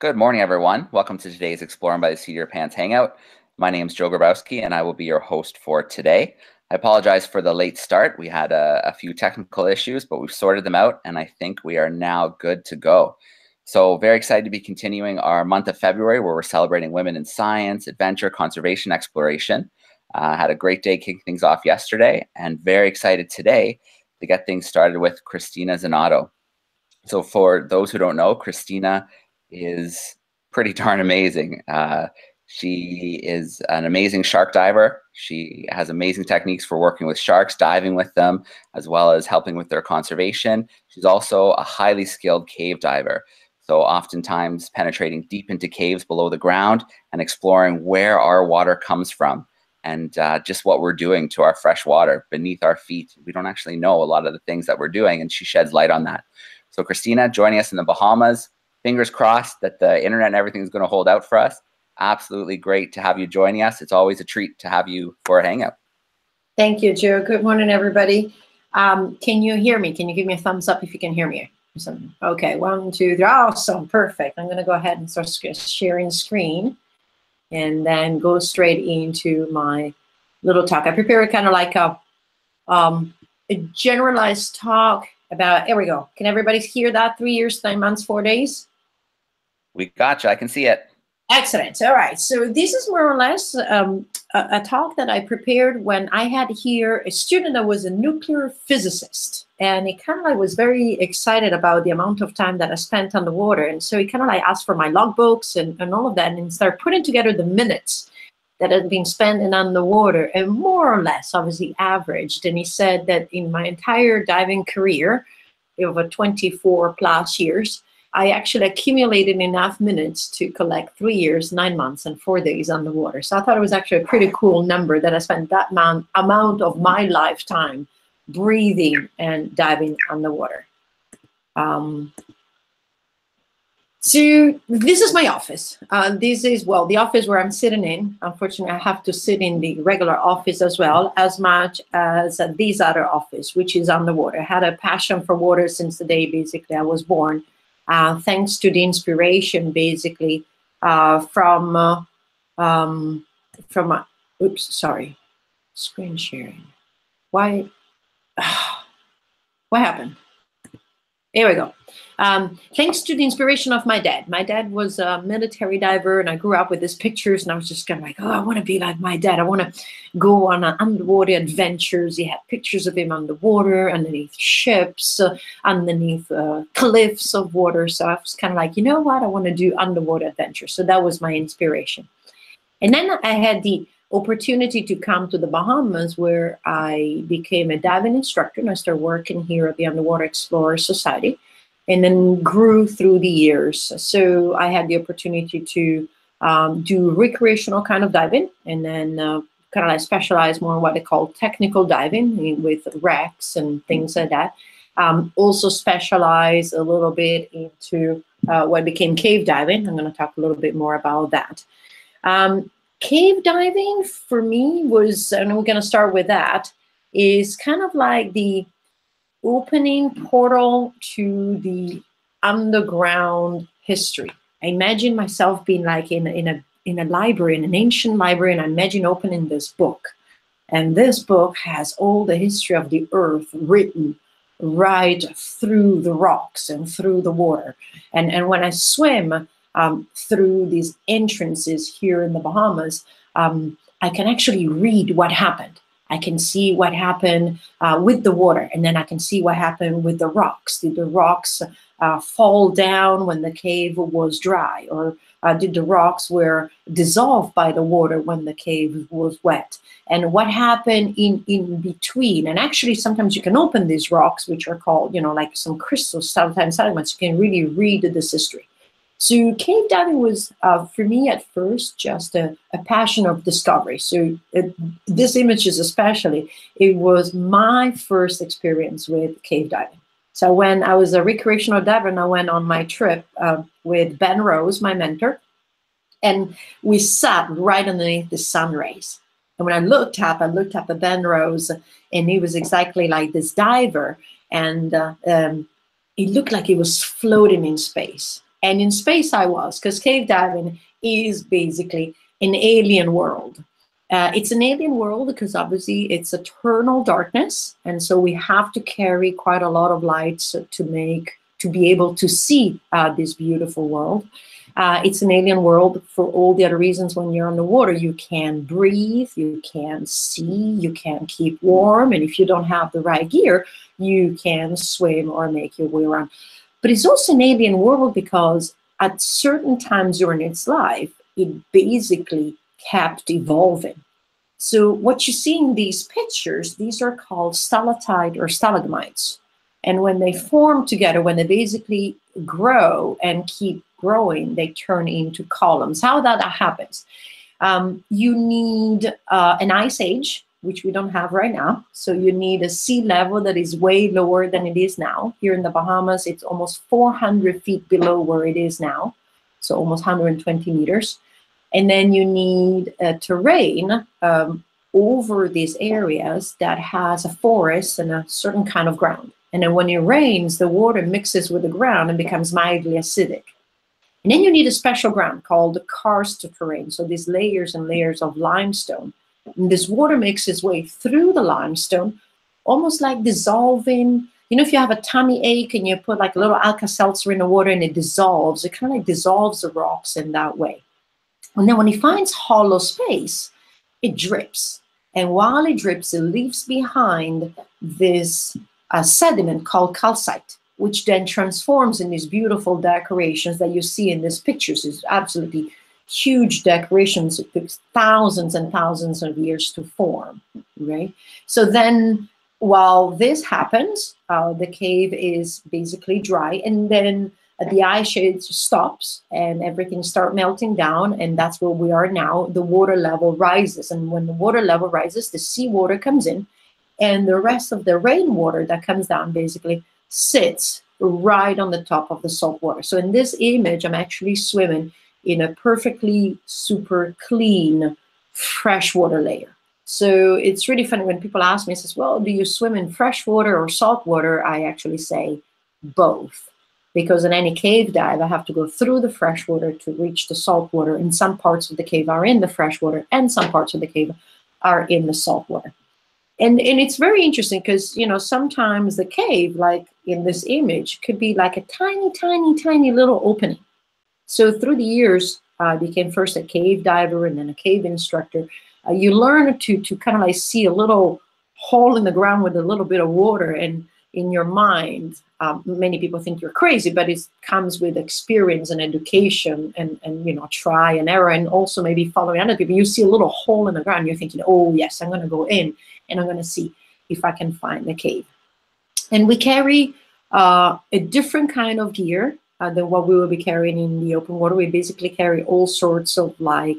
Good morning, everyone. Welcome to today's Exploring by the Seat of Your Pants Hangout. My name is Joe Grabowski, and I will be your host for today. I apologize for the late start. We had a few technical issues, but we've sorted them out, and I think we are now good to go. So very excited to be continuing our month of February, where we're celebrating women in science, adventure, conservation, exploration. Had a great day kicking things off yesterday, and very excited today to get things started with Cristina Zenato. So for those who don't know, Cristina is pretty darn amazing. She is an amazing shark diver. She has amazing techniques for working with sharks, diving with them, as well as helping with their conservation. She's also a highly skilled cave diver. So oftentimes penetrating deep into caves below the ground and exploring where our water comes from and just what we're doing to our fresh water beneath our feet. We don't actually know a lot of the things that we're doing, and she sheds light on that. So Cristina joining us in the Bahamas. Fingers crossed that the internet and everything is going to hold out for us. Absolutely great to have you joining us. It's always a treat to have you for a hangout. Thank you, Joe. Good morning, everybody. Can you hear me? Can you give me a thumbs up if you can hear me? Okay, 1, 2, 3. Awesome, perfect. I'm going to go ahead and start sharing screen and then go straight into my little talk. I prepared kind of like a generalized talk about, here we go. Can everybody hear that? 3 years, 9 months, 4 days? We got you. I can see it. Excellent. All right. So this is more or less a talk that I prepared when I had here a student that was a nuclear physicist. And he kind of like was very excited about the amount of time that I spent on the water. And so he kind of like asked for my logbooks and all of that and started putting together the minutes that had been spent on the water, and more or less obviously averaged. And he said that in my entire diving career, over 24 plus years, I actually accumulated enough minutes to collect 3 years, 9 months, and 4 days on the water. So I thought it was actually a pretty cool number that I spent that amount of my lifetime breathing and diving on the water. So this is my office. This is, well, the office where I'm sitting in. Unfortunately, I have to sit in the regular office as well, as much as this other office, which is on the water. I had a passion for water since the day, basically, I was born, thanks to the inspiration, basically, from oops, sorry, screen sharing. Why? What happened? Here we go. Thanks to the inspiration of my dad. My dad was a military diver, and I grew up with his pictures, and I was just kind of like, oh, I want to be like my dad. I want to go on underwater adventures. He had pictures of him underwater, underneath ships, underneath cliffs of water. So I was kind of like, you know what? I want to do underwater adventures. So that was my inspiration. And then I had the opportunity to come to the Bahamas, where I became a diving instructor, and I started working here at the Underwater Explorers Society, and then grew through the years. So I had the opportunity to do recreational kind of diving, and then kind of like specialize more in what they call technical diving with wrecks and things like that. Also specialize a little bit into what became cave diving. I'm going to talk a little bit more about that. Cave diving for me was, and we're going to start with that, is kind of like the opening portal to the underground history. I imagine myself being like in a library, in an ancient library, and I imagine opening this book. And this book has all the history of the earth written right through the rocks and through the water. And when I swim through these entrances here in the Bahamas, I can actually read what happened. I can see what happened with the water, and then I can see what happened with the rocks. Did the rocks fall down when the cave was dry, or did the rocks were dissolved by the water when the cave was wet? And what happened in between? And actually, sometimes you can open these rocks, which are called, you know, like some crystals, sometimes sediments. You can really read this history. So cave diving was, for me at first, just a passion of discovery. So this images especially, it was my first experience with cave diving. So when I was a recreational diver, and I went on my trip with Ben Rose, my mentor, and we sat right underneath the sun rays. And when I looked up at Ben Rose, and he was exactly like this diver, and it looked like he was floating in space. And in space I was, because cave diving is basically an alien world. It's an alien world because obviously it's eternal darkness. And so we have to carry quite a lot of lights to be able to see this beautiful world. It's an alien world for all the other reasons. When you're on the water, you can breathe, you can see, you can keep warm. And if you don't have the right gear, you can swim or make your way around. But it's also an alien world because at certain times during its life, it basically kept evolving. So what you see in these pictures, these are called stalactite or stalagmites. And when they form together, when they basically grow and keep growing, they turn into columns. How that happens? You need an ice age, which we don't have right now. So you need a sea level that is way lower than it is now. Here in the Bahamas, it's almost 400 feet below where it is now. So almost 120 meters. And then you need a terrain over these areas that has a forest and a certain kind of ground. And then when it rains, the water mixes with the ground and becomes mildly acidic. And then you need a special ground called the karst terrain. So these layers and layers of limestone. And this water makes its way through the limestone, almost like dissolving. You know, if you have a tummy ache and you put like a little Alka-Seltzer in the water and it dissolves, it kind of like dissolves the rocks in that way. And then when it finds hollow space, it drips. And while it drips, it leaves behind this sediment called calcite, which then transforms in these beautiful decorations that you see in these pictures. It's absolutely huge decorations. It took thousands and thousands of years to form, right? So then while this happens, the cave is basically dry, and then the ice sheet stops and everything starts melting down, and that's where we are now. The water level rises, and when the water level rises, the seawater comes in, and the rest of the rainwater that comes down basically sits right on the top of the salt water. So in this image, I'm actually swimming in a perfectly super clean freshwater layer. So it's really funny when people ask me, says, well, do you swim in freshwater or salt water? I actually say both. Because in any cave dive, I have to go through the freshwater to reach the saltwater. And some parts of the cave are in the freshwater, and some parts of the cave are in the saltwater. And it's very interesting because, you know, sometimes the cave, like in this image, could be like a tiny, tiny, tiny little opening. So through the years, I became first a cave diver and then a cave instructor. You learn to kind of like see a little hole in the ground with a little bit of water, and in your mind, many people think you're crazy, but it comes with experience and education and you know, try and error, and also maybe following other people. You see a little hole in the ground, you're thinking, oh yes, I'm going to go in and I'm going to see if I can find the cave. And we carry a different kind of gear than what we will be carrying in the open water. We basically carry all sorts of like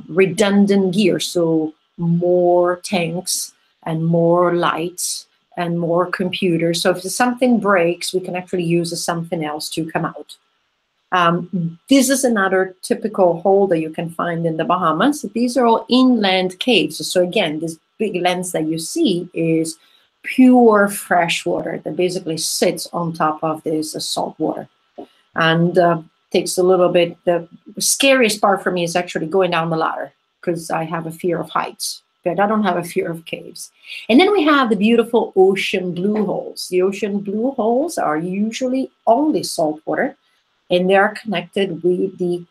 redundant gear, so more tanks and more lights and more computers. So if something breaks, we can actually use something else to come out. This is another typical hole that you can find in the Bahamas. These are all inland caves. So again, this big lens that you see is pure fresh water that basically sits on top of this salt water. And takes a little bit, the scariest part for me is actually going down the ladder because I have a fear of heights. But I don't have a fear of caves. And then we have the beautiful ocean blue holes. The ocean blue holes are usually only salt water, and they are connected with the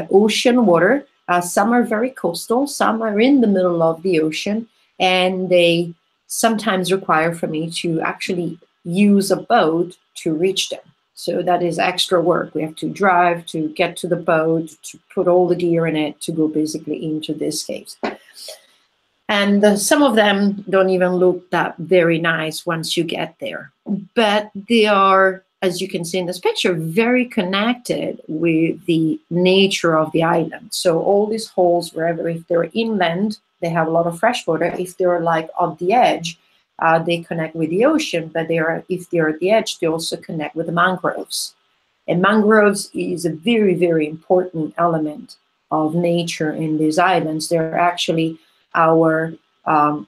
ocean water. Some are very coastal, some are in the middle of the ocean, and they sometimes require for me to actually use a boat to reach them. So that is extra work. We have to drive to get to the boat, to put all the gear in it, to go basically into these caves. And some of them don't even look that very nice once you get there. But they are, as you can see in this picture, very connected with the nature of the island. So all these holes, wherever, if they're inland, they have a lot of fresh water. If they're like on the edge, they connect with the ocean. But if they're at the edge, they also connect with the mangroves. And mangroves is a very, very important element of nature in these islands. They're actually our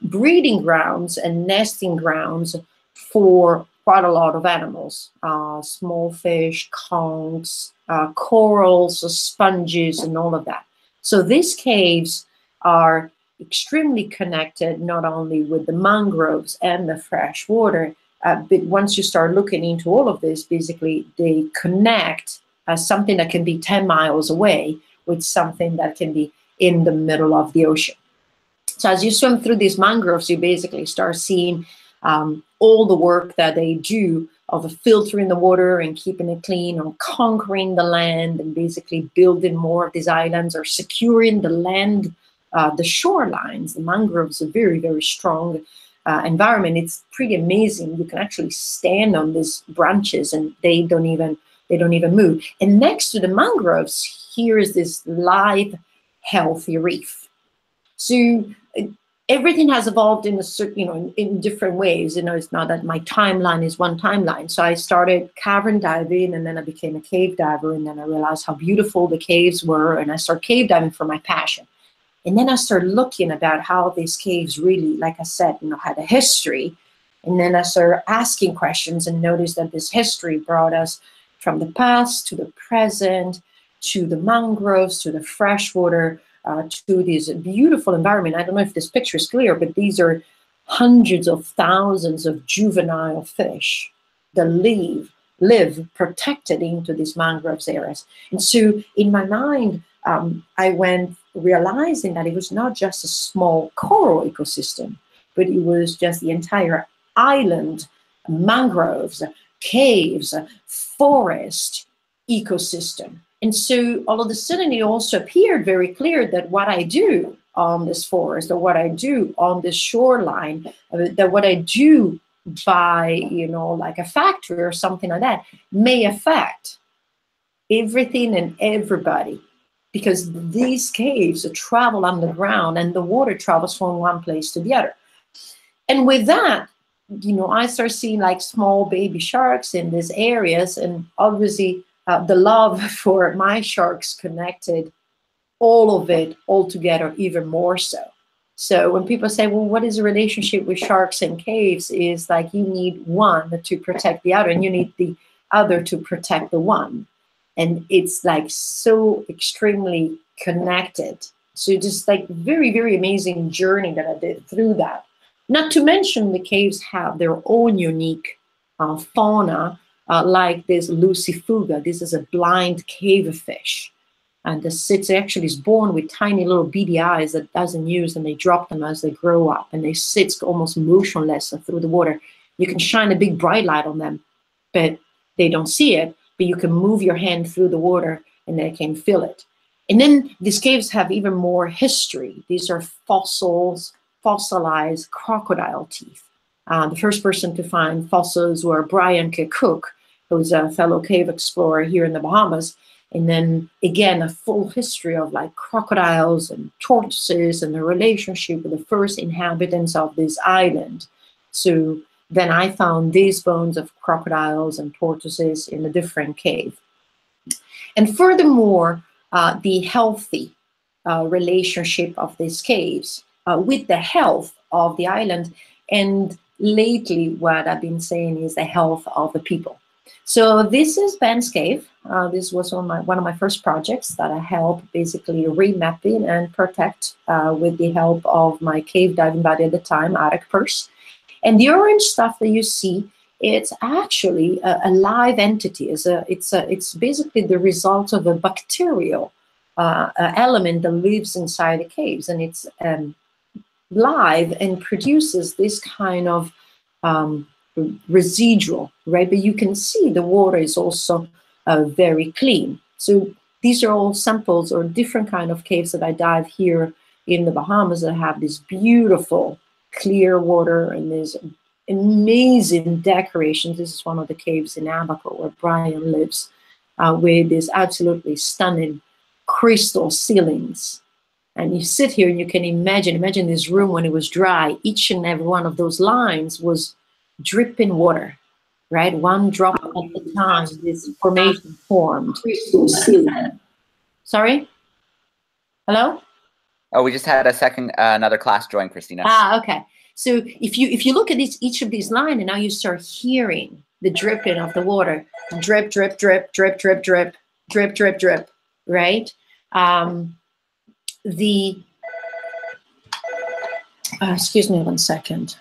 breeding grounds and nesting grounds for quite a lot of animals, small fish, conchs, corals, sponges, and all of that. So these caves are extremely connected, not only with the mangroves and the fresh water, but once you start looking into all of this, basically they connect something that can be 10 miles away with something that can be in the middle of the ocean. So as you swim through these mangroves, you basically start seeing all the work that they do of filtering the water and keeping it clean, or conquering the land and basically building more of these islands, or securing the land, the shorelines. The mangroves are very, very strong environment. It's pretty amazing. You can actually stand on these branches and they don't even move. And next to the mangroves, here is this live, healthy reef. So everything has evolved in a certain, in different ways. It's not that my timeline is one timeline. So I started cavern diving, and then I became a cave diver, and then I realized how beautiful the caves were, and I started cave diving for my passion. And then I started looking about how these caves really, like I said, had a history. And then I started asking questions and noticed that this history brought us from the past to the present, to the mangroves, to the freshwater, to this beautiful environment. I don't know if this picture is clear, but these are hundreds of thousands of juvenile fish that live protected into these mangroves areas. And so in my mind, I went realizing that it was not just a small coral ecosystem, but it was just the entire island, mangroves, caves, forest ecosystem. And so all of a sudden it also appeared very clear that what I do on this forest, or what I do on this shoreline, that what I do by, like a factory or something like that, may affect everything and everybody. Because these caves travel underground and the water travels from one place to the other. And with that, I start seeing like small baby sharks in these areas, and obviously the love for my sharks connected all of it all together even more so. So when people say, well, what is the relationship with sharks and caves, is like you need one to protect the other, and you need the other to protect the one. And it's like so extremely connected. So just like very, very amazing journey that I did through that. Not to mention the caves have their own unique fauna, like this lucifuga. This is a blind cave fish. And it actually is born with tiny little beady eyes that doesn't use, and they drop them as they grow up. And they sit almost motionless through the water. You can shine a big bright light on them, but they don't see it. But you can move your hand through the water and they can feel it. And then these caves have even more history. These are fossilized crocodile teeth. The first person to find fossils were Brian K. Cook, who's a fellow cave explorer here in the Bahamas. And then again, a full history of like crocodiles and tortoises and the relationship with the first inhabitants of this island. So then I found these bones of crocodiles and tortoises in a different cave. And furthermore, the healthy relationship of these caves with the health of the island. And lately, what I've been saying is the health of the people. So this is Ben's Cave. This was one of my first projects that I helped basically remapping and protect with the help of my cave diving buddy at the time, Arek Purse. And the orange stuff that you see, it's actually a live entity. It's basically the result of a bacterial element that lives inside the caves, and it's live and produces this kind of residual, right? But you can see the water is also very clean. So these are all samples or different kind of caves that I dive here in the Bahamas that have this beautiful clear water and there's amazing decorations. This is one of the caves in Abaco where Brian lives, with these absolutely stunning crystal ceilings. And you sit here and you can imagine this room when it was dry. Each and every one of those lines was dripping water, right? One drop at a time, this formation formed. Crystal ceiling. Sorry? Hello? Oh, we just had another class join, Cristina. Okay. So if you look at each of these lines, and now you start hearing the dripping of the water, drip, drip, drip, drip, drip, drip, drip, drip, drip, right? Excuse me one second.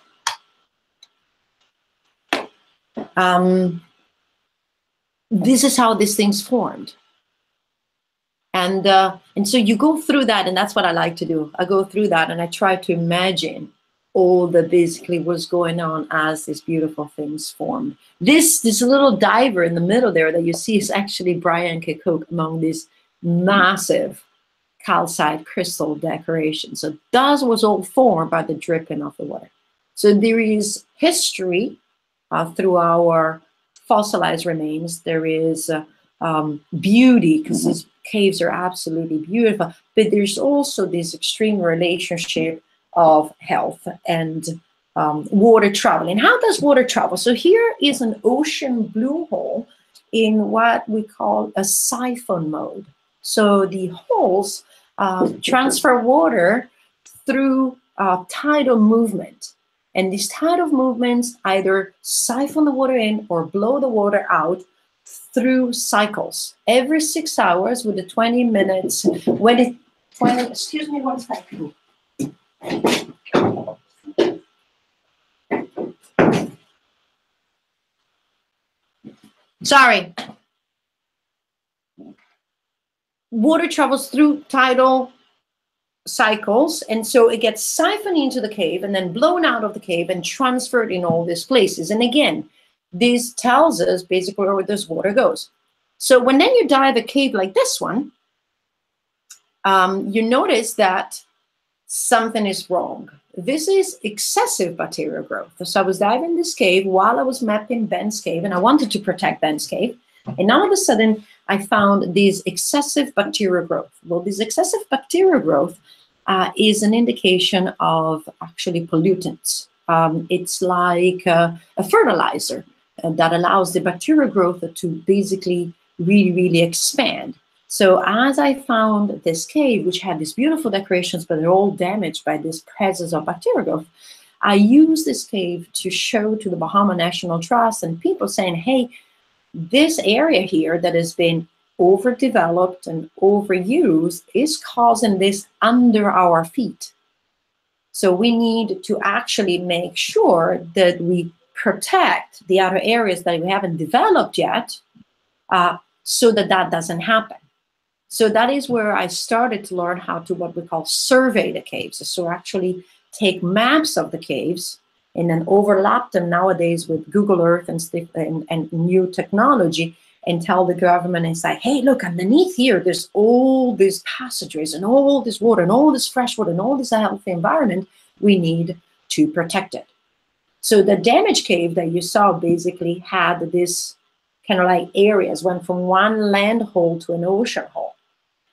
This is how these things formed. And so you go through that, and that's what I like to do. I go through that, and I try to imagine all that basically was going on as these beautiful things formed. This little diver in the middle there that you see is actually Brian Cook among these massive calcite crystal decorations. So that was all formed by the dripping of the water. So there is history through our fossilized remains. There is beauty, because these caves are absolutely beautiful, but there's also this extreme relationship of health and water travel. And how does water travel? So here is an ocean blue hole in what we call a siphon mode. So the holes transfer water through tidal movement. And these tidal movements either siphon the water in or blow the water out through cycles. Every 6 hours with the 20 minutes, excuse me one second. Sorry. Water travels through tidal cycles, and so it gets siphoned into the cave and then blown out of the cave and transferred in all these places. And again, this tells us basically where this water goes. So when then you dive a cave like this one, you notice that something is wrong. This is excessive bacterial growth. So I was diving this cave while I was mapping Ben's cave, and I wanted to protect Ben's cave. And all of a sudden, I found this excessive bacterial growth. Well, this excessive bacterial growth is an indication of actually pollutants. It's like a fertilizer that allows the bacterial growth to basically really, really expand. So as I found this cave, which had these beautiful decorations, but they're all damaged by this presence of bacterial growth, I used this cave to show to the Bahamas National Trust and people saying, hey, this area here that has been overdeveloped and overused is causing this under our feet. So we need to actually make sure that we protect the other areas that we haven't developed yet, so that that doesn't happen. So that is where I started to learn how to what we call survey the caves. So actually take maps of the caves and then overlap them nowadays with Google Earth and new technology, and tell the government and say, hey, look, underneath here, there's all these passageways and all this water and all this fresh water and all this healthy environment. We need to protect it. So the damaged cave that you saw basically had this kind of like areas, went from one land hole to an ocean hole.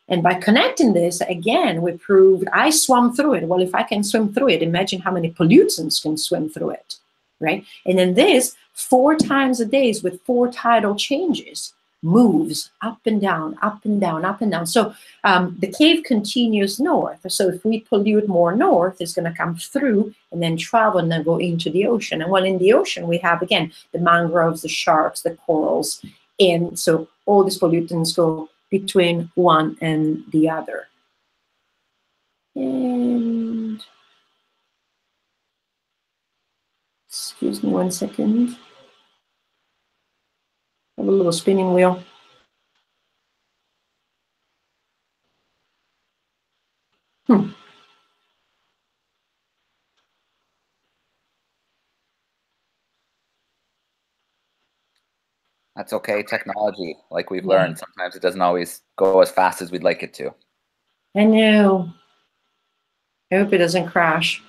And by connecting this, again, we proved I swam through it. Well, if I can swim through it, imagine how many pollutants can swim through it, right? And then this 4 times a day with 4 tidal changes moves up and down, up and down, up and down. So the cave continues north. So if we pollute more north, it's going to come through and then travel and then go into the ocean. And while in the ocean, we have, again, the mangroves, the sharks, the corals. And so all these pollutants go between one and the other. And excuse me one second. I have a little spinning wheel. That's okay. Technology, like we've learned, sometimes it doesn't always go as fast as we'd like it to. I know. I hope it doesn't crash.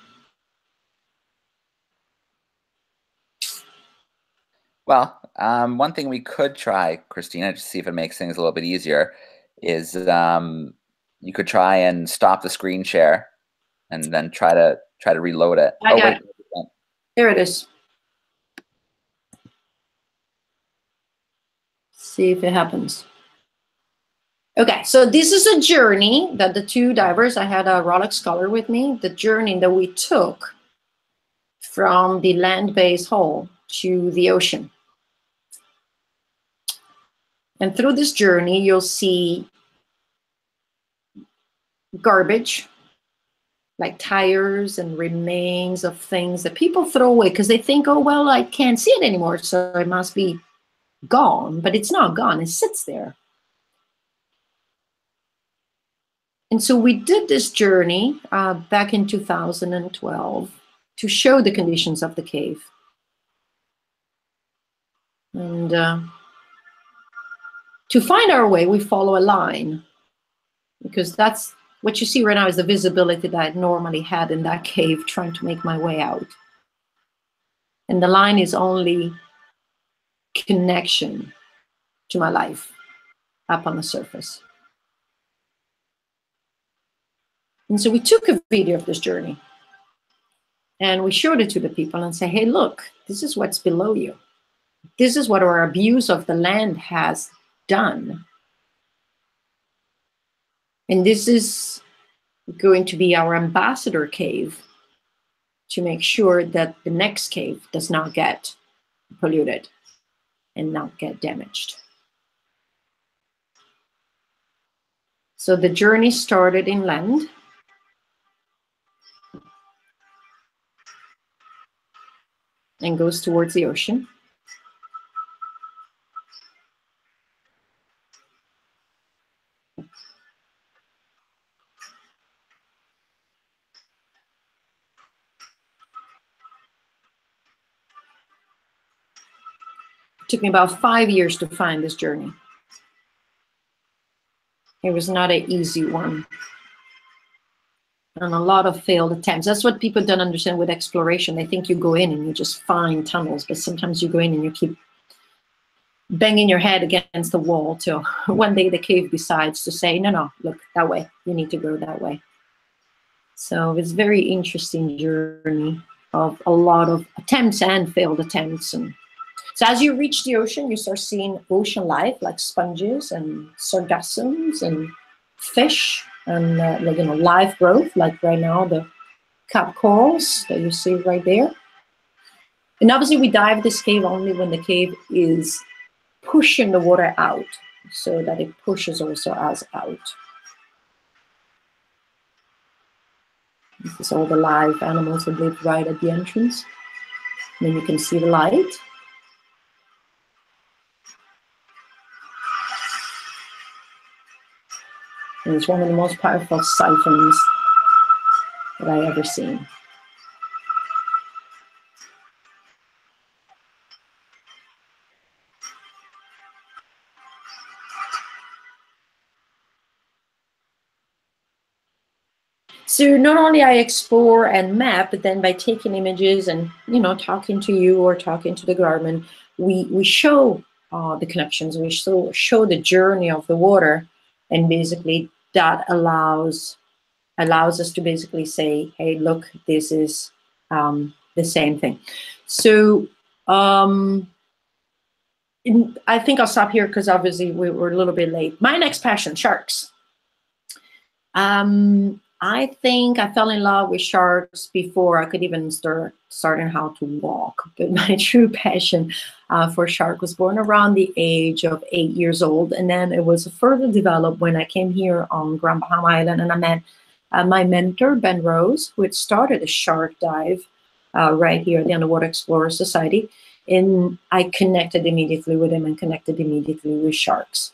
Well, one thing we could try, Cristina, to see if it makes things a little bit easier, is you could try and stop the screen share, and then try to reload it. I got it. There it is. See if it happens. Okay, so this is a journey that the 2 divers, I had a Rolex Scholar with me, the journey that we took from the land-based hole to the ocean. And through this journey, you'll see garbage, like tires and remains of things that people throw away because they think, oh, well, I can't see it anymore, so it must be gone. But it's not gone, it sits there. And so we did this journey back in 2012 to show the conditions of the cave. And to find our way, we follow a line, because that's what you see right now is the visibility that I normally had in that cave trying to make my way out. And the line is only connection to my life up on the surface. And so we took a video of this journey and we showed it to the people and say, hey, look, this is what's below you. This is what our abuse of the land has done. And this is going to be our ambassador cave to make sure that the next cave does not get polluted and not get damaged. So the journey started inland. And goes towards the ocean. It took me about 5 years to find this journey. It was not an easy one. And a lot of failed attempts. That's what people don't understand with exploration. They think you go in and you just find tunnels, but sometimes you go in and you keep banging your head against the wall till one day the cave decides to say, no, no, look, that way. You need to go that way. So it's a very interesting journey of a lot of attempts and failed attempts. And so as you reach the ocean, you start seeing ocean life like sponges and sargassums and fish. And like, you know, live growth, like right now, the cap corals that you see right there. And obviously we dive this cave only when the cave is pushing the water out, so that it pushes also us out. This is all the live animals that live right at the entrance. And then you can see the light. And it's one of the most powerful siphons that I ever seen. So not only I explore and map, but then by taking images and, you know, talking to you or talking to the garment, we show the connections. We show the journey of the water, and basically that allows us to basically say, hey, look, this is the same thing. So I think I'll stop here because obviously we're a little bit late. My next passion, sharks. I think I fell in love with sharks before I could even starting how to walk. But my true passion for shark was born around the age of 8 years old. And then it was further developed when I came here on Grand Bahama Island and I met my mentor, Ben Rose, who had started a shark dive right here at the Underwater Explorers Society. And I connected immediately with him and connected immediately with sharks.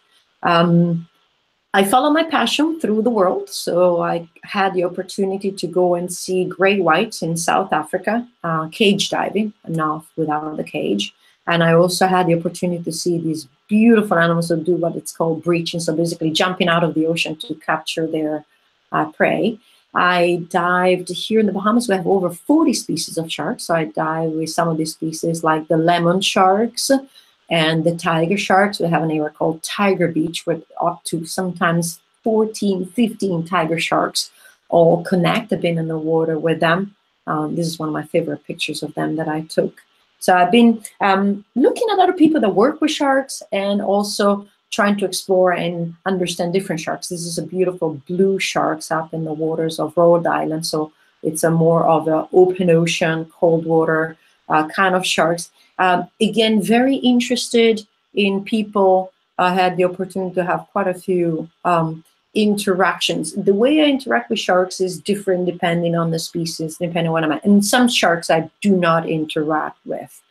I follow my passion through the world. So I had the opportunity to go and see great whites in South Africa, cage diving, not without the cage. And I also had the opportunity to see these beautiful animals that do what it's called breaching. So basically jumping out of the ocean to capture their prey. I dived here in the Bahamas. We have over 40 species of sharks. So I dive with some of these species like the lemon sharks, and the tiger sharks. We have an area called Tiger Beach with up to sometimes 14, 15 tiger sharks all connect. I've been in the water with them. This is one of my favorite pictures of them that I took. So I've been looking at other people that work with sharks and also trying to explore and understand different sharks. This is a beautiful blue sharks up in the waters of Rhode Island. So It's a more of an open ocean, cold water kind of sharks. Again, very interested in people. I had the opportunity to have quite a few interactions. The way I interact with sharks is different depending on the species, depending on what I'm at. And some sharks I do not interact with.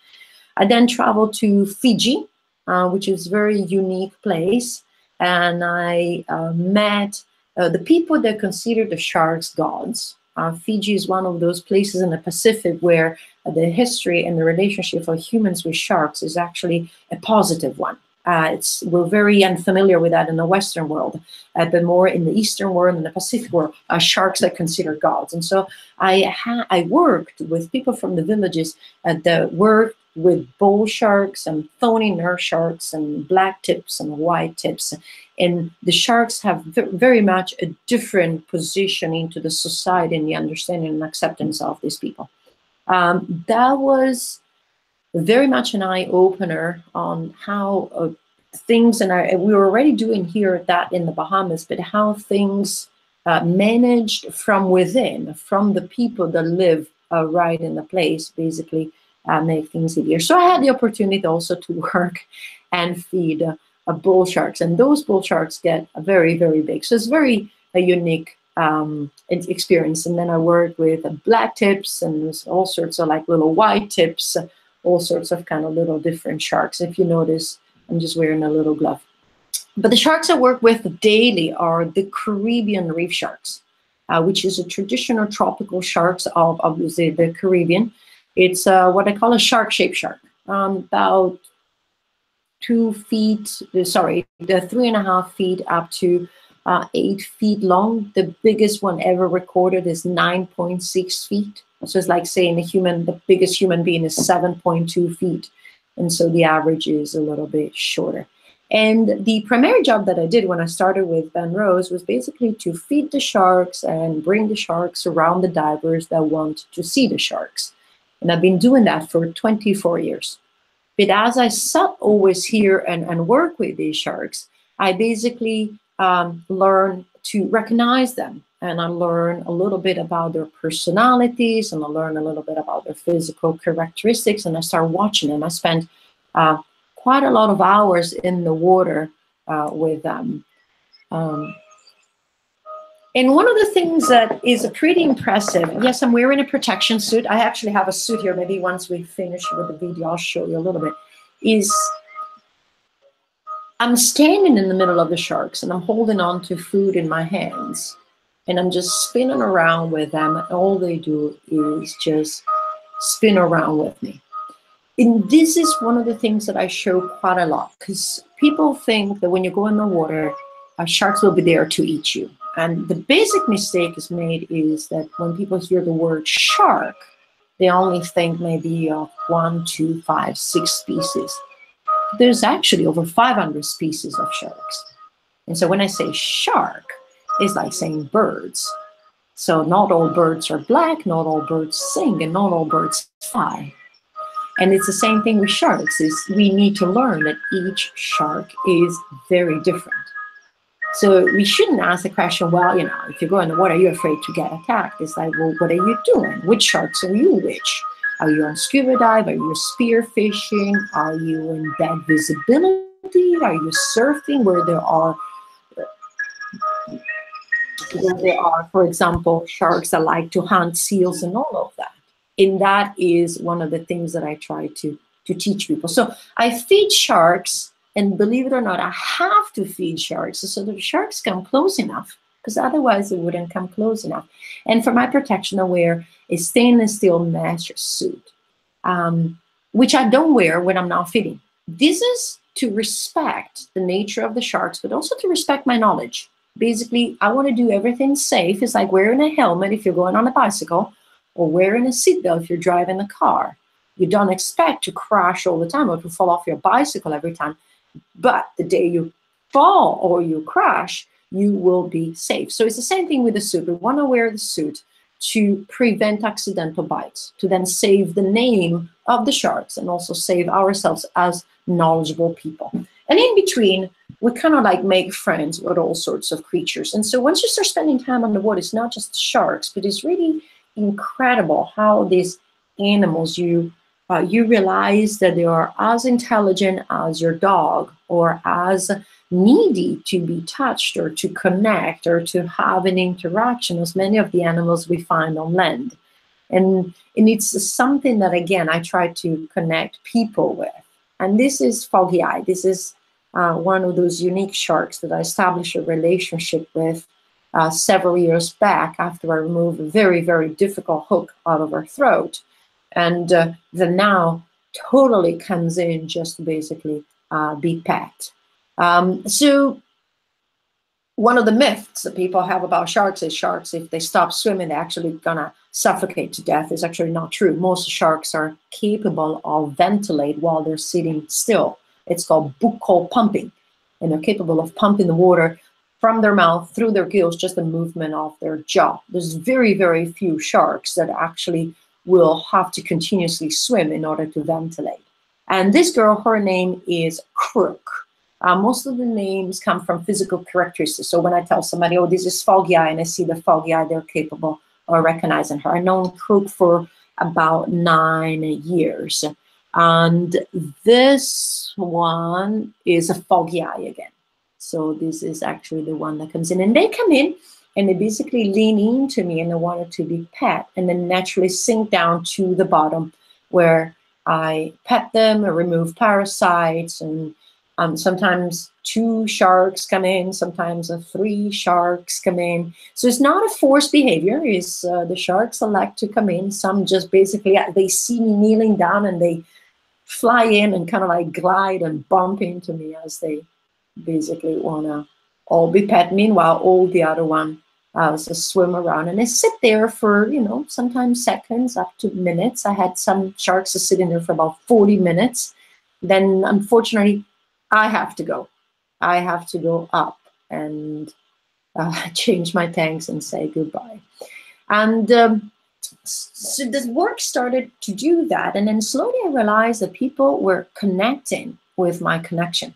I then traveled to Fiji, which is a very unique place. And I met the people that consider the sharks gods. Fiji is one of those places in the Pacific where the history and the relationship of humans with sharks is actually a positive one. We're very unfamiliar with that in the Western world, but more in the Eastern world and the Pacific world, sharks are considered gods. And so I worked with people from the villages that worked with bull sharks and thorny nerve sharks and black tips and white tips. And the sharks have very much a different position into the society and the understanding and acceptance of these people. That was very much an eye-opener on how things, and we were already doing here that in the Bahamas, but how things managed from within, from the people that live right in the place, basically make things easier. So I had the opportunity also to work and feed bull sharks, and those bull sharks get very, very big. So it's very a unique experience. And then I worked with black tips and all sorts of like little white tips, all sorts of kind of little different sharks. If you notice, I'm just wearing a little glove. But the sharks I work with daily are the Caribbean reef sharks, which is a traditional tropical sharks of obviously the Caribbean. It's what I call a shark-shaped shark, about 2 feet, the 3.5 feet up to 8 feet long. The biggest one ever recorded is 9.6 feet. So it's like saying the biggest human being is 7.2 feet. And so the average is a little bit shorter. And the primary job that I did when I started with Ben Rose was basically to feed the sharks and bring the sharks around the divers that want to see the sharks. And I've been doing that for 24 years. But as I always here and work with these sharks, I basically learn to recognize them. And I learn a little bit about their personalities, and I learn a little bit about their physical characteristics, and I start watching them. I spend quite a lot of hours in the water with them. And one of the things that is pretty impressive, yes, I'm wearing a protection suit. I actually have a suit here. Maybe once we finish with the video, I'll show you a little bit. I'm standing in the middle of the sharks and I'm holding on to food in my hands. And I'm just spinning around with them. And all they do is just spin around with me. And this is one of the things that I show quite a lot, because people think that when you go in the water, sharks will be there to eat you. And the basic mistake is made is that when people hear the word shark, they only think maybe of 1, 2, 5, 6 species. There's actually over 500 species of sharks. And so when I say shark, it's like saying birds. So not all birds are black, not all birds sing, and not all birds fly. And it's the same thing with sharks, is we need to learn that each shark is very different. So we shouldn't ask the question, well, you know, if you go in the water, are you afraid to get attacked? It's like, well, what are you doing? Which sharks are you which? Are you on scuba dive? Are you spear fishing? Are you in bad visibility? Are you surfing where there are, for example, sharks that like to hunt seals and all of that? And that is one of the things that I try to teach people. So I feed sharks, and believe it or not, I have to feed sharks so that the sharks come close enough, because otherwise they wouldn't come close enough. And for my protection, I wear a stainless steel mesh suit, which I don't wear when I'm not feeding. This is to respect the nature of the sharks, but also to respect my knowledge. Basically, I want to do everything safe. It's like wearing a helmet if you're going on a bicycle, or wearing a seatbelt if you're driving a car. You don't expect to crash all the time or to fall off your bicycle every time. But the day you fall or you crash, you will be safe. So it's the same thing with the suit. We want to wear the suit to prevent accidental bites, to then save the name of the sharks and also save ourselves as knowledgeable people. And in between, we kind of like make friends with all sorts of creatures. And so once you start spending time on the water, it's not just the sharks, but it's really incredible how these animals, you realize that they are as intelligent as your dog, or as needy to be touched or to connect or to have an interaction as many of the animals we find on land. And it's something that, again, I try to connect people with. And this is foggy eye. This is one of those unique sharks that I established a relationship with several years back after I removed a very, very difficult hook out of her throat. And the now totally comes in just to basically be pet. So one of the myths that people have about sharks is sharks, if they stop swimming, they're actually gonna suffocate to death. Is actually not true. Most sharks are capable of ventilate while they're sitting still. It's called buccal pumping, and they're capable of pumping the water from their mouth through their gills, just the movement of their jaw. There's very, very few sharks that actually will have to continuously swim in order to ventilate. And this girl, her name is Crook. Most of the names come from physical characteristics. So when I tell somebody, oh, this is foggy eye, and I see the foggy eye, they're capable of recognizing her. I've known Crook for about 9 years. And this one is a foggy eye again. So this is actually the one that comes in. And they come in and they basically lean into me and they wanted to be pet, and then naturally sink down to the bottom where I pet them and remove parasites. And sometimes 2 sharks come in, sometimes 3 sharks come in. So it's not a forced behavior. It's the sharks select to come in. Some just basically, they see me kneeling down and they fly in and kind of like glide and bump into me as they basically want to all be pet. Meanwhile, all the other one just swim around and they sit there for, you know, sometimes seconds up to minutes. I had some sharks sitting there for about 40 minutes. Then unfortunately, I have to go. I have to go up and change my tanks and say goodbye. And so this work started to do that. And then slowly I realized that people were connecting with my connection.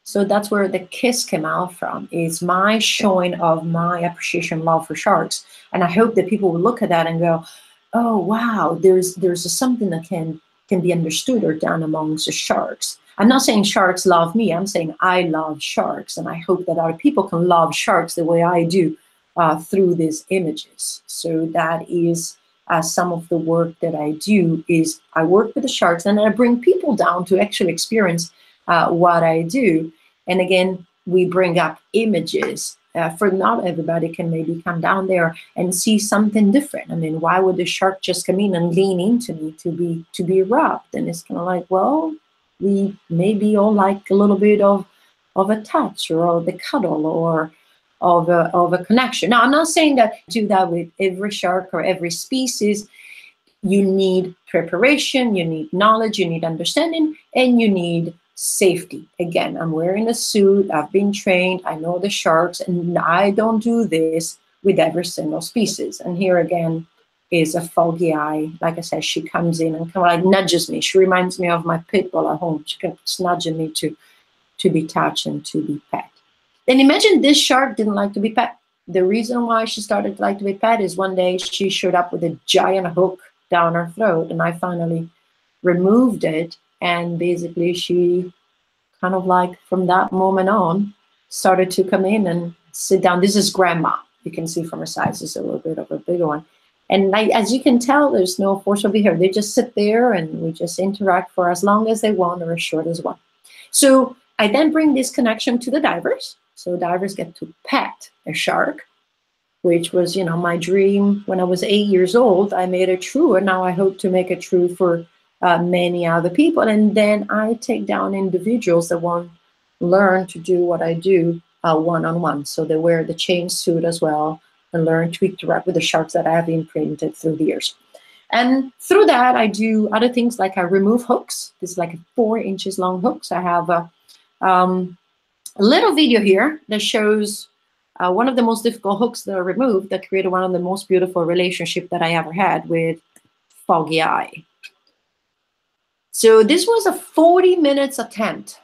So that's where the kiss came out from, is my showing of my appreciation, love for sharks. And I hope that people will look at that and go, oh, wow, there's something that can be understood or done amongst the sharks. I'm not saying sharks love me. I'm saying I love sharks. And I hope that other people can love sharks the way I do through these images. So that is some of the work that I do, is I work with the sharks and I bring people down to actually experience what I do. And again, we bring up images for not everybody can maybe come down there and see something different. I mean, why would the shark just come in and lean into me to be rubbed? And it's kind of like, well, we maybe all like a little bit of a touch or the cuddle or of a connection. Now, I'm not saying that do that with every shark or every species. You need preparation, you need knowledge, you need understanding, and you need safety. Again, I'm wearing a suit, I've been trained, I know the sharks, and I don't do this with every single species. And here again is a foggy eye. Like I said, she comes in and kind of like nudges me. She reminds me of my pit bull at home. She keeps nudging me to be touched and to be pet. And imagine this shark didn't like to be pet. The reason why she started to like to be pet is one day she showed up with a giant hook down her throat, and I finally removed it. And basically she kind of like from that moment on started to come in and sit down. This is grandma. You can see from her size, it's a little bit of a bigger one. And as you can tell, there's no force over here. They just sit there and we just interact for as long as they want or as short as one. So I then bring this connection to the divers. So divers get to pet a shark, which was, you know, my dream when I was 8 years old. I made it true, and now I hope to make it true for many other people. And then I take down individuals that want to learn to do what I do one-on-one. So they wear the chain suit as well and learn to interact with the sharks that I have imprinted through the years. And through that, I do other things like I remove hooks. This is like a 4 inches long hooks. I have a little video here that shows one of the most difficult hooks that I removed that created one of the most beautiful relationships that I ever had with foggy eye. So this was a 40 minutes attempt.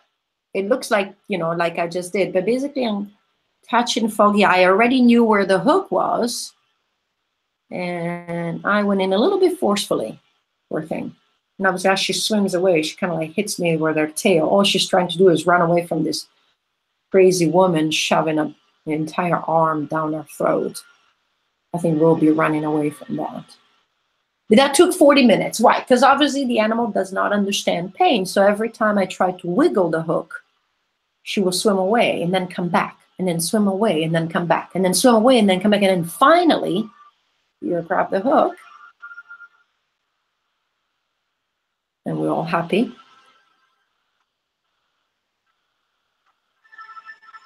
It looks like, you know, like I just did, but basically I'm touching foggy eye. I already knew where the hook was. and I went in a little bit forcefully, poor thing. And obviously as she swims away, she kind of like hits me with her tail. All she's trying to do is run away from this crazy woman shoving an entire arm down her throat. I think we'll be running away from that. But that took 40 minutes. Why? Because obviously the animal does not understand pain. So every time I tried to wiggle the hook, she will swim away and then come back, and then swim away and then come back, and then swim away and then come back. And then finally, you grab the hook, and we're all happy.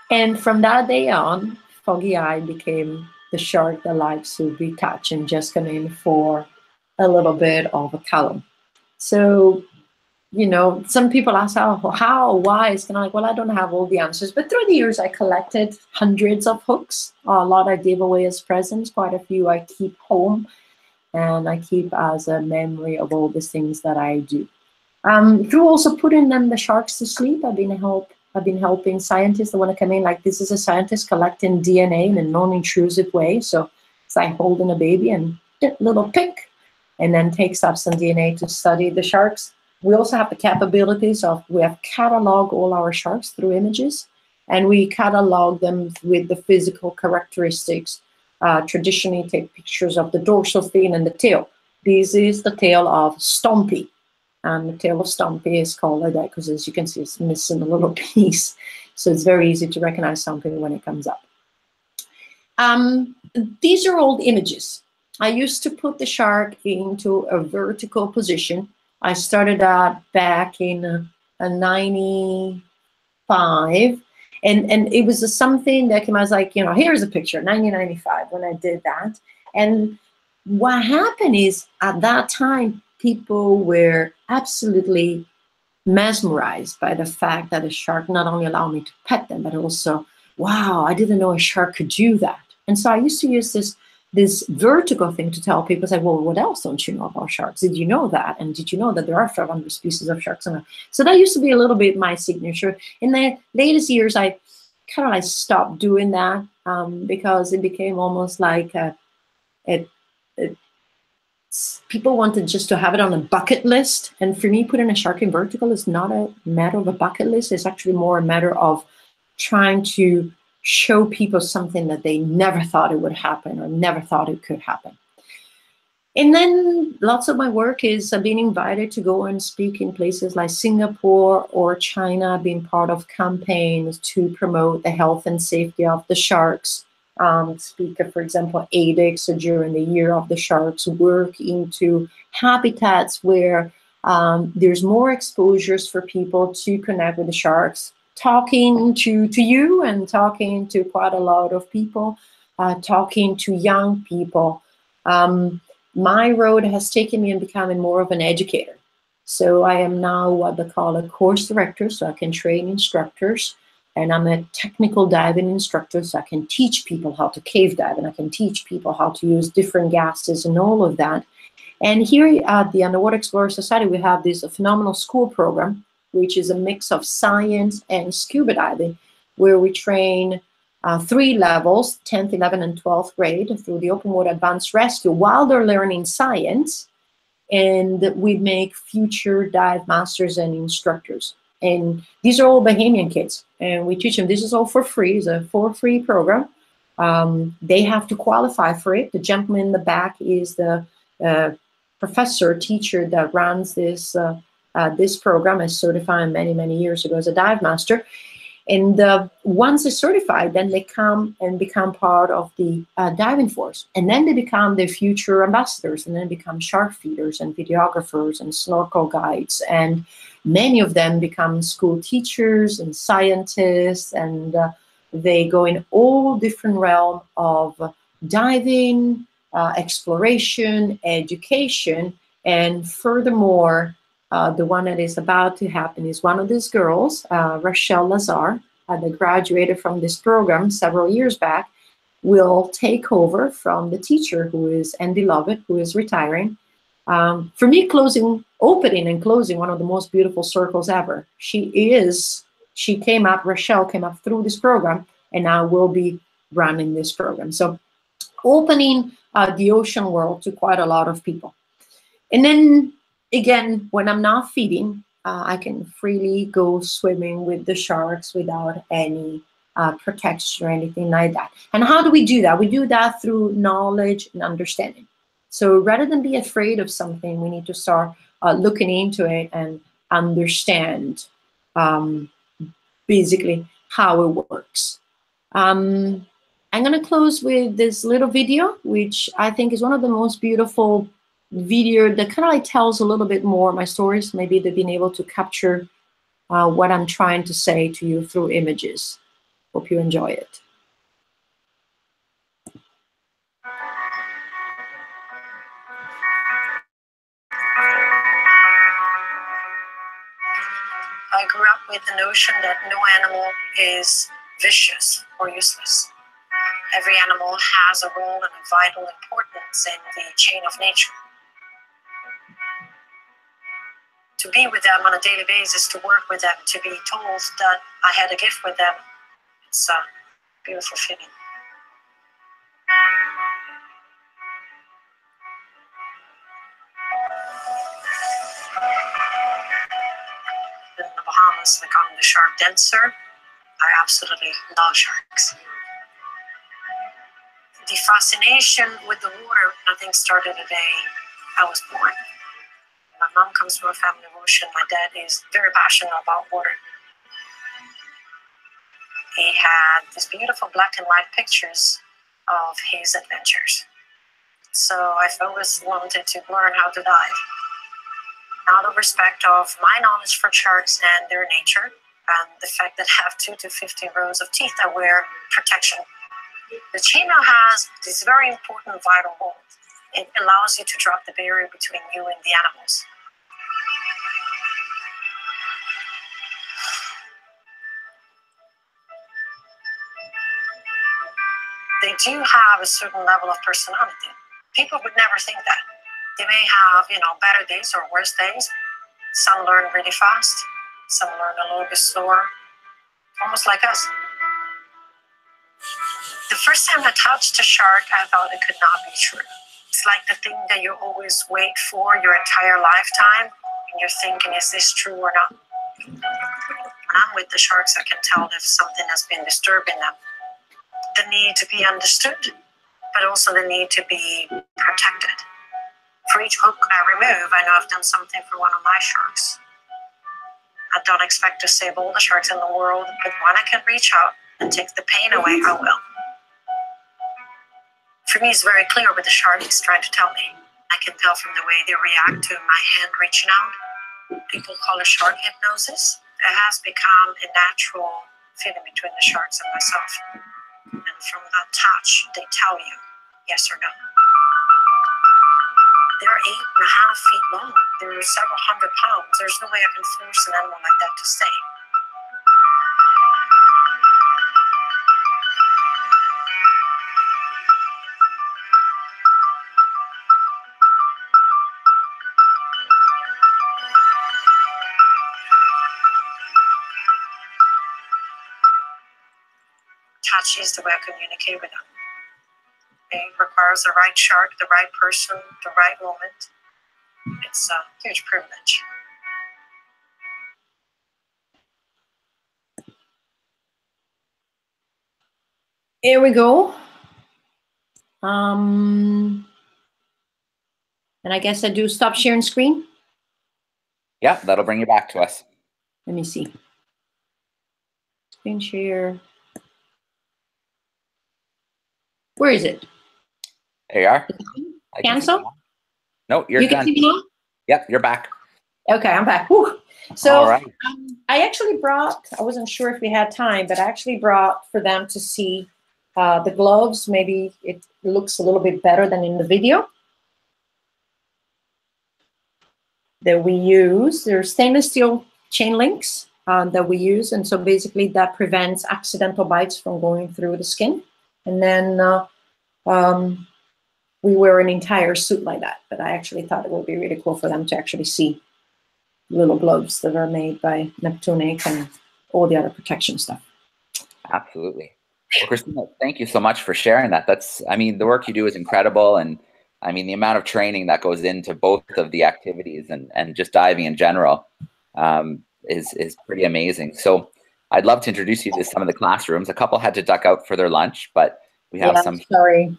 And from that day on, Foggy Eye became the shark that likes to be touched and just come in for a little bit of a column. So, you know, some people ask how, why? It's kind of like, well, I don't have all the answers. But through the years, I collected hundreds of hooks. A lot I gave away as presents. Quite a few I keep home. And I keep as a memory of all the things that I do. Through also putting the sharks to sleep, I've been helping scientists that want to come in. Like, this is a scientist collecting DNA in a non-intrusive way. So it's like holding a baby and a little pick, and then takes up some DNA to study the sharks. We also have the capabilities of, we have cataloged all our sharks through images, and we catalog them with the physical characteristics. Traditionally, take pictures of the dorsal fin and the tail. This is the tail of Stompy. And the tail of Stompy is called like that because, as you can see, it's missing a little piece. So it's very easy to recognize something when it comes up. These are old images. I used to put the shark into a vertical position. I started that back in 95. And it was something that came, I was like, you know, here's a picture, 1995, when I did that. And what happened is, at that time, people were absolutely mesmerized by the fact that a shark not only allowed me to pet them, but also, wow, I didn't know a shark could do that. And so I used to use this vertical thing to tell people, say, well, what else don't you know about sharks? Did you know that? And did you know that there are 500 species of sharks? So that used to be a little bit my signature. In the latest years, I kind of like stopped doing that because it became almost like people wanted just to have it on a bucket list. And for me, putting a shark in vertical is not a matter of a bucket list. It's actually more a matter of trying to show people something that they never thought it would happen or never thought it could happen. And then lots of my work is being invited to go and speak in places like Singapore or China, being part of campaigns to promote the health and safety of the sharks. Speak at, for example, ADEX, or during the Year of the Sharks, work into habitats where there's more exposures for people to connect with the sharks, talking to you and talking to quite a lot of people, talking to young people. My road has taken me in becoming more of an educator. So I am now what they call a course director, so I can train instructors. And I'm a technical diving instructor, so I can teach people how to cave dive, and I can teach people how to use different gases and all of that. And here at the Underwater Explorer Society, we have this phenomenal school program, which is a mix of science and scuba diving, where we train 3 levels, 10th, 11th, and 12th grade, through the Open Water Advanced Rescue while they're learning science. And we make future dive masters and instructors. And these are all Bahamian kids, and we teach them. This is all for free. It's a for-free program. They have to qualify for it. The gentleman in the back is the professor, teacher that runs this program. I certified many, many years ago as a dive master. And once they're certified, then they come and become part of the diving force. And then they become their future ambassadors, and then become shark feeders and videographers and snorkel guides. And many of them become school teachers and scientists, and they go in all different realms of diving, exploration, education. And furthermore, the one that is about to happen is one of these girls, Rochelle Lazar, that graduated from this program several years back, will take over from the teacher, who is Andy Lovett, who is retiring. For me, opening and closing one of the most beautiful circles ever. Rochelle came up through this program, and now will be running this program. So opening the ocean world to quite a lot of people. And then again, when I'm not feeding, I can freely go swimming with the sharks without any protection or anything like that. And how do we do that? We do that through knowledge and understanding. So rather than be afraid of something, we need to start looking into it and understand basically how it works. I'm going to close with this little video, which I think is one of the most beautiful video that kind of like tells a little bit more of my stories. Maybe they've been able to capture what I'm trying to say to you through images. Hope you enjoy it. I grew up with the notion that no animal is vicious or useless. Every animal has a role and a vital importance in the chain of nature. To be with them on a daily basis, to work with them, to be told that I had a gift with them, it's a beautiful feeling. In the Bahamas, they call them the shark dancer. I absolutely love sharks. The fascination with the water, I think, started the day I was born. My mom comes from a family of ocean. My dad is very passionate about water. He had these beautiful black and white pictures of his adventures. So I've always wanted to learn how to dive. Out of respect of my knowledge for sharks and their nature, and the fact that I have 2 to 15 rows of teeth that wear protection. The chainmail has this very important vital role. It allows you to drop the barrier between you and the animals. They do have a certain level of personality. People would never think that. They may have, better days or worse days. Some learn really fast. Some learn a little bit slower, almost like us. The first time I touched a shark, I thought it could not be true. It's like the thing that you always wait for your entire lifetime, and you're thinking, is this true or not? When I'm with the sharks, I can tell if something has been disturbing them. The need to be understood, but also the need to be protected. For each hook I remove, I know I've done something for one of my sharks. I don't expect to save all the sharks in the world, but when I can reach out and take the pain away, I will. For me, it's very clear what the shark is trying to tell me. I can tell from the way they react to my hand reaching out. People call it shark hypnosis. It has become a natural feeling between the sharks and myself. And from that touch, they tell you yes or no. They're 8.5 feet long. They're several hundred pounds. There's no way I can force an animal like that to stay. Touch is the way I communicate with them. It requires the right shark, the right person, the right moment. It's a huge privilege. Here we go. And I guess I do stop sharing screen. Yeah, that'll bring you back to us. Let me see. Screen share. Where is it? There you are. Cancel? No, you're done. You can see me now? Yep, you're back. Okay, I'm back. Whew. So all right. I actually brought, I wasn't sure if we had time, but I actually brought for them to see the gloves. Maybe it looks a little bit better than in the video that we use. They're stainless steel chain links that we use. And so basically that prevents accidental bites from going through the skin. And then we wear an entire suit like that. But I actually thought it would be really cool for them to actually see little gloves that are made by Neptunic and all the other protection stuff. Absolutely. Well, Cristina, thank you so much for sharing that. I mean, the work you do is incredible. And I mean, the amount of training that goes into both of the activities and just diving in general is pretty amazing. So I'd love to introduce you to some of the classrooms. A couple had to duck out for their lunch, but we have some. Sorry.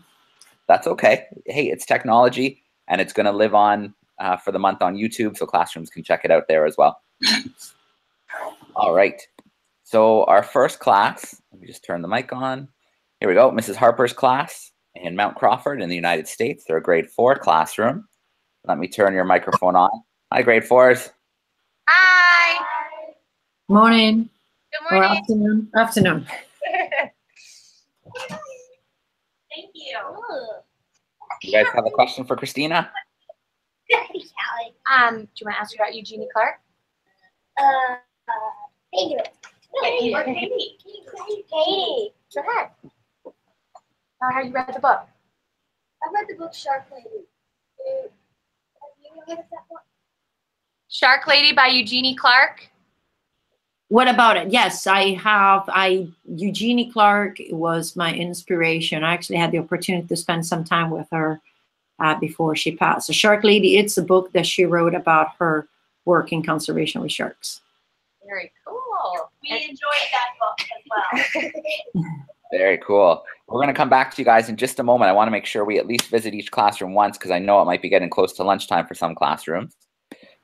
That's okay. Hey, it's technology, and it's going to live on for the month on YouTube, so classrooms can check it out there as well. All right. So our first class, let me just turn the mic on. Here we go. Mrs. Harper's class in Mount Crawford in the United States. They're a grade 4 classroom. Let me turn your microphone on. Hi, grade 4s. Hi. Morning. Good morning. Or afternoon. Afternoon. Thank you. You guys have a question for Cristina? Do you want to ask about Eugenie Clark? Katie. Katie. Go ahead. How you read the book? I read the book Shark Lady. Have you heard of that book? Shark Lady by Eugenie Clark. What about it? Yes, I have. Eugenie Clark was my inspiration. I actually had the opportunity to spend some time with her before she passed. The Shark Lady, it's a book that she wrote about her work in conservation with sharks. Very cool. We enjoyed that book as well. Very cool. We're going to come back to you guys in just a moment. I want to make sure we at least visit each classroom once because I know it might be getting close to lunchtime for some classrooms.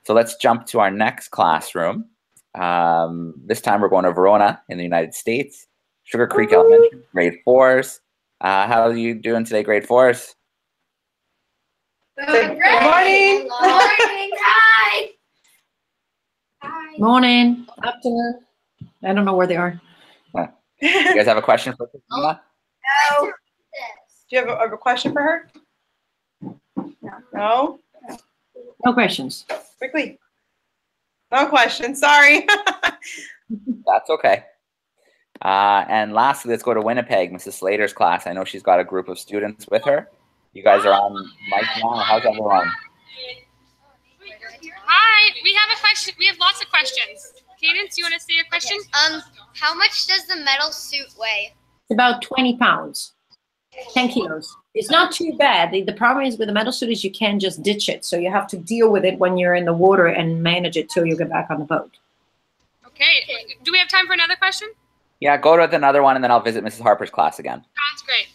So let's jump to our next classroom. This time we're going to Verona in the United States. Sugar Creek Elementary, grade 4s. How are you doing today, grade 4s? Good morning. Morning. Hi. Hi. Morning. Afternoon. I don't know where they are. You guys have a question for Cristina? No. Do you have a question for her? No? No questions. Quickly. No question. Sorry. That's okay. And lastly, let's go to Winnipeg, Mrs. Slater's class. I know she's got a group of students with her. You guys are on mic now. How's everyone? Hi, we have a question. We have lots of questions. Cadence, you want to say your question? How much does the metal suit weigh? It's about 20 pounds, 10 kilos. It's not too bad. The problem is with the metal suit is you can't just ditch it. So you have to deal with it when you're in the water and manage it till you get back on the boat. Okay. Do we have time for another question? Yeah, go to another one, and then I'll visit Mrs. Harper's class again. Sounds great.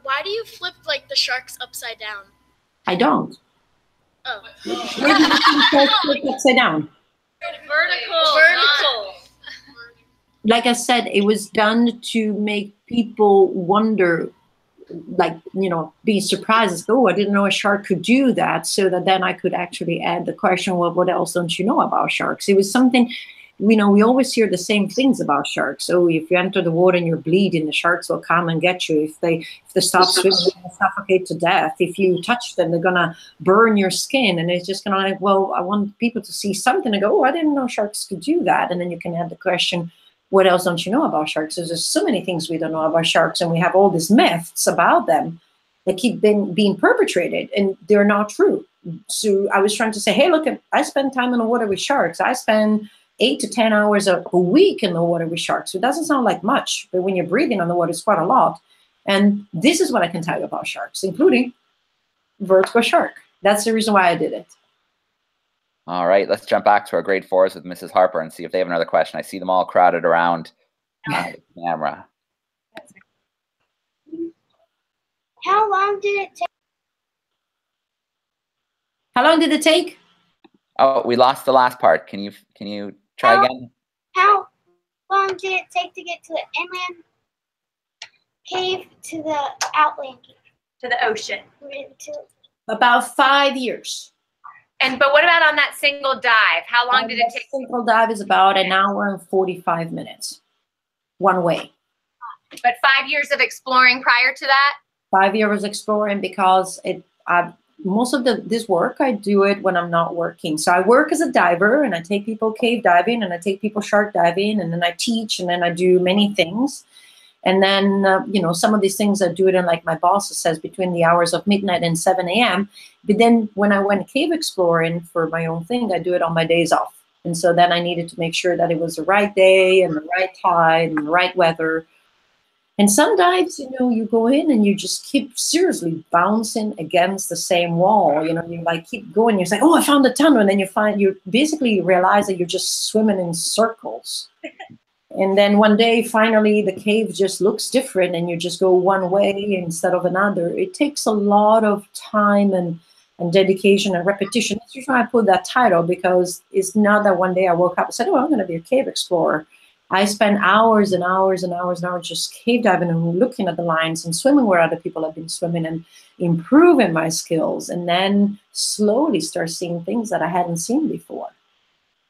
Why do you flip like the sharks upside down? I don't. Oh. Where do you think sharks flip upside down? Vertical. Like I said, it was done to make people wonder, like, you know, be surprised as, oh, I didn't know a shark could do that, so that then I could actually add the question, well, what else don't you know about sharks? It was something, you know, we always hear the same things about sharks. Oh, if you enter the water and you're bleeding, the sharks will come and get you. If they stop swimming, they'll suffocate to death. If you touch them, they're gonna burn your skin. And it's just gonna like, well, I want people to see something and go, oh, I didn't know sharks could do that. And then you can add the question, what else don't you know about sharks? There's so many things we don't know about sharks, and we have all these myths about them that keep being perpetrated, and they're not true. So I was trying to say, hey, look, I spend time in the water with sharks. I spend 8 to 10 hours a week in the water with sharks. So it doesn't sound like much, but when you're breathing on the water, it's quite a lot. And this is what I can tell you about sharks, including vertical shark. That's the reason why I did it. All right, let's jump back to our grade 4s with Mrs. Harper and see if they have another question. I see them all crowded around the camera. How long did it take? How long did it take? Oh, we lost the last part. Can you try again? How long did it take to get to the inland cave to the outland cave? To the ocean. About 5 years. But what about on that single dive? How long did it take? Single dive is about an hour and 45 minutes, one way. But 5 years of exploring prior to that? 5 years exploring because most of this work, I do it when I'm not working. So I work as a diver, and I take people cave diving, and I take people shark diving, and then I teach, and then I do many things. And then, you know, some of these things I do it in, like my boss says, between the hours of midnight and 7 a.m. But then when I went cave exploring for my own thing, I do it on my days off. And so then I needed to make sure that it was the right day and the right tide and the right weather. And some dives, you know, you go in and you just keep seriously bouncing against the same wall. You know, you like keep going. You're like, oh, I found the tunnel. And then you basically realize that you're just swimming in circles. And then one day, finally, the cave just looks different and you just go one way instead of another. It takes a lot of time and dedication and repetition. That's usually why I put that title, because it's not that one day I woke up and said, oh, I'm going to be a cave explorer. I spent hours and hours and hours and hours just cave diving and looking at the lines and swimming where other people have been swimming and improving my skills, and then slowly start seeing things that I hadn't seen before.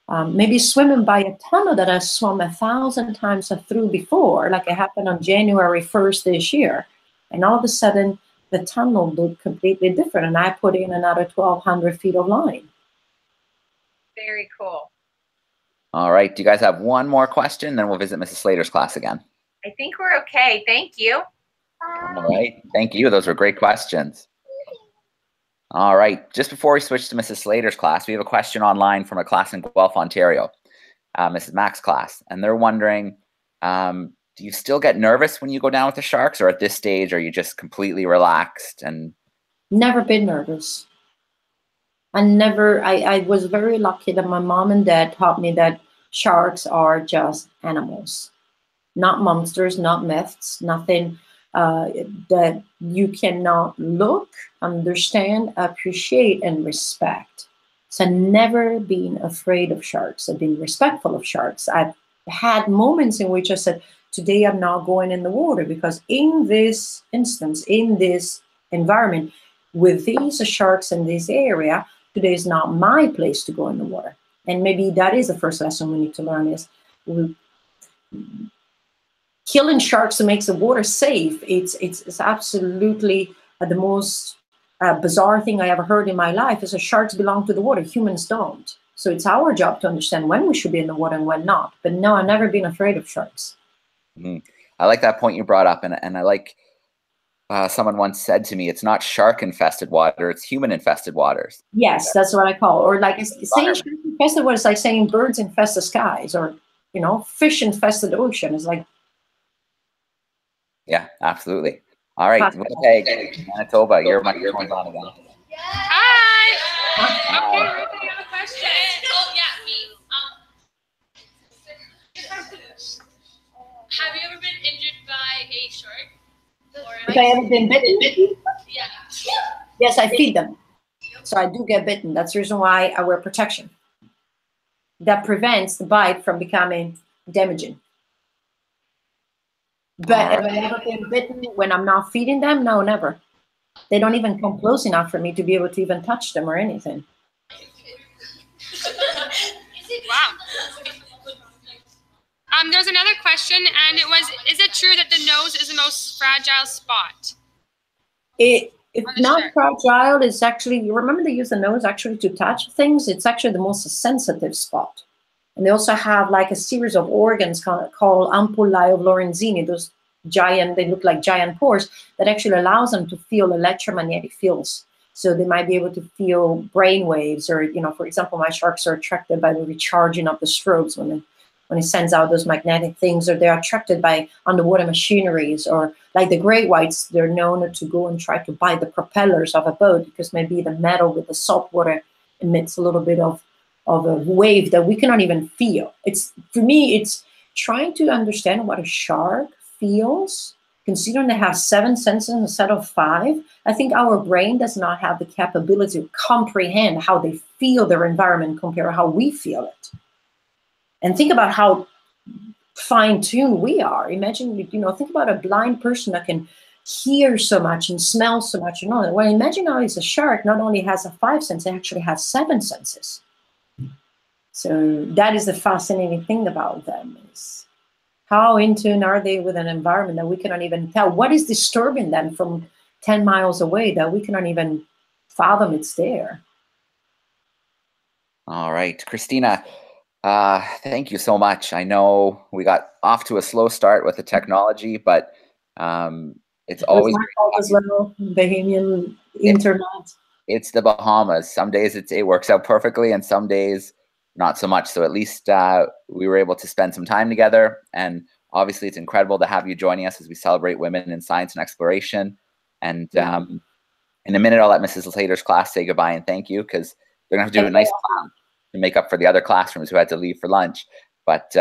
Maybe swimming by a tunnel that I swum 1,000 times through before, like it happened on January 1st this year. And all of a sudden, the tunnel looked completely different, and I put in another 1,200 feet of line. Very cool. All right. Do you guys have one more question? Then we'll visit Mrs. Slater's class again. I think we're okay. Thank you. All right. Thank you. Those were great questions. All right. Just before we switch to Mrs. Slater's class, we have a question online from a class in Guelph, Ontario, Mrs. Mack's class. And they're wondering, do you still get nervous when you go down with the sharks, or at this stage, are you just completely relaxed? And Never been nervous. I was very lucky that my mom and dad taught me that sharks are just animals, not monsters, not myths, nothing that you cannot look, understand, appreciate, and respect. So I've never been afraid of sharks. I've been respectful of sharks. I've had moments in which I said, today I'm not going in the water, because in this instance, in this environment, with these sharks in this area, today is not my place to go in the water. And maybe that is the first lesson we need to learn, is killing sharks to make the water safe. It's absolutely the most bizarre thing I ever heard in my life, is that sharks belong to the water, humans don't. So it's our job to understand when we should be in the water and when not. But no, I've never been afraid of sharks. Mm-hmm. I like that point you brought up, and I like someone once said to me, it's not shark-infested water, it's human-infested waters. Yes, that's what I call it. Or like saying shark-infested water is like saying birds infest the skies, or, you know, fish-infested ocean. Is like... Yeah, absolutely. All right, Winnipeg, Manitoba, your microphone's on again. Hi. Okay, Ruth, I have a question. Oh, yeah, me. Have you ever been injured by a shark? If I ever been bitten? Yeah. Yes, I feed them. So I do get bitten. That's the reason why I wear protection. That prevents the bite from becoming damaging. But have I ever been bitten when I'm not feeding them? No, never. They don't even come close enough for me to be able to even touch them or anything. Wow. There's another question, and it was, is it true that the nose is the most fragile spot? It's not fragile. It's actually, you remember they use the nose actually to touch things? It's actually the most sensitive spot. And they also have like a series of organs called ampullae of Lorenzini, those giant, they look like giant pores, that actually allows them to feel electromagnetic fields. So they might be able to feel brain waves, or, you know, for example, my sharks are attracted by the recharging of the strobes when it sends out those magnetic things, or they're attracted by underwater machineries, or like the great whites, they're known to go and try to bite the propellers of a boat, because maybe the metal with the salt water emits a little bit of a wave that we cannot even feel. It's, for me, it's trying to understand what a shark feels, considering they have 7 senses instead of 5. I think our brain does not have the capability to comprehend how they feel their environment compared to how we feel it. And think about how fine-tuned we are. Imagine, you know, think about a blind person that can hear so much and smell so much and all that. Well, imagine how a shark not only has a 5 sense, it actually has 7 senses. So that is the fascinating thing about them, is how in tune are they with an environment that we cannot even tell? What is disturbing them from 10 miles away that we cannot even fathom it's there? All right, Cristina, thank you so much. I know we got off to a slow start with the technology, but it's always my fault as well. Bahamian internet. It's the Bahamas. Some days it works out perfectly, and some days not so much. So at least we were able to spend some time together, and Obviously, it's incredible to have you joining us as we celebrate women in science and exploration. And in a minute, I'll let Mrs. Slater's class say goodbye and thank you, because they're going to have to do a nice plan to make up for the other classrooms who had to leave for lunch. But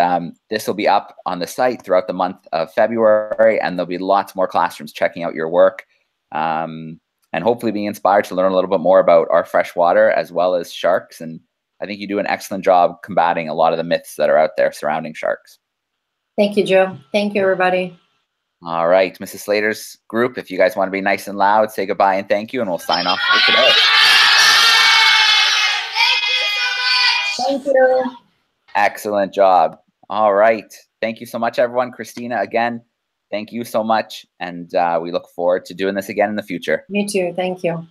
this will be up on the site throughout the month of February, and there'll be lots more classrooms checking out your work and hopefully being inspired to learn a little bit more about our freshwater as well as sharks. And I think you do an excellent job combating a lot of the myths that are out there surrounding sharks. Thank you, Joe. Thank you, everybody. All right, Mrs. Slater's group, if you guys want to be nice and loud, say goodbye and thank you, and we'll sign off for today. Thank you. Excellent job. All right. Thank you so much, everyone. Cristina, again, thank you so much. And we look forward to doing this again in the future. Me too. Thank you.